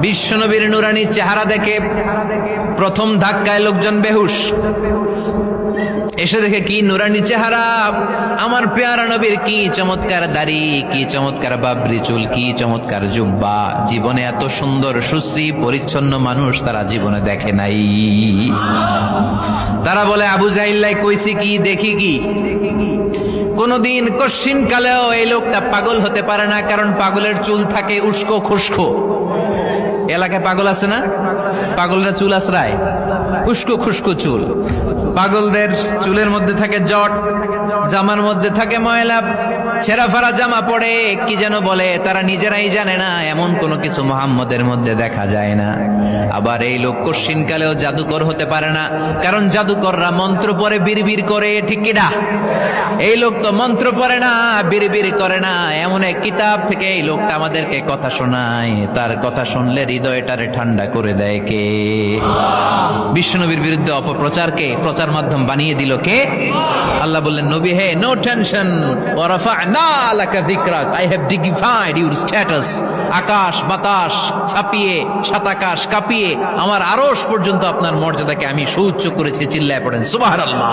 বিশ্বনবীর নুরানি চেহারা দেখে প্রথম ধাক্কায় লোকজন বেহুশ, এসে দেখে কি নুরানি চেহারা, আমার পেয়ারা নবীর কি চমৎকার দাড়ি, কি চমৎকার বাবরি চুল, কি চমৎকার জুব্বা। জীবনে এত সুন্দর সুশ্রী পরিচ্ছন্ন মানুষ তারা জীবনে দেখে নাই। তারা বলে আবু জাহিল্লাই কইছি কি দেখি কি। কোনদিন কশ্চিন কালেও এই লোকটা পাগল হতে পারে না, কারণ পাগলের চুল থাকে উস্কো খুস্কো। এলাকায় পাগল আছে না, পাগলরা চুল আশ্রায়, উস্কো খুস্কো চুল। পাগলদের চুলের মধ্যে থাকে জট, জামার মধ্যে থাকে ময়লা, ছেঁড়া ফাড়া জামা পড়ে, কি যেন বলে তারা নিজেরাই জানে না, এমন কোনো কিছু মুহাম্মদের মধ্যে দেখা যায় না। আবার এই লোক কশ্চিন কালেও জাদুকর হতে পারে না, কারণ জাদুকররা মন্ত্র পড়ে বিড়বিড় করে, ঠিক কিনা? এই লোক তো মন্ত্র পড়ে না, বিড়বিড় করে না। এমন এক কিতাব থেকে এই লোকটা আমাদেরকে কথা শোনায়, তার কথা শুনলে হৃদয়টারে ঠান্ডা করে দেয় কে? বিশ্বনবীর বিরুদ্ধে অপপ্রচারকে প্রচার মাধ্যম বানিয়ে দিল কে? আল্লাহ বললেন, নবী হে, নো টেনশন, ওয়ারাফা'না লাকা যিকরাক, I have dignified your status. আকাশ বাতাস ছাপিয়ে, সাত আকাশ কাঁপিয়ে, আমার আরশ পর্যন্ত আপনার মর্যাদাকে আমি সুউচ্চ করেছি। চিল্লায় পড়েন সুবহানাল্লাহ।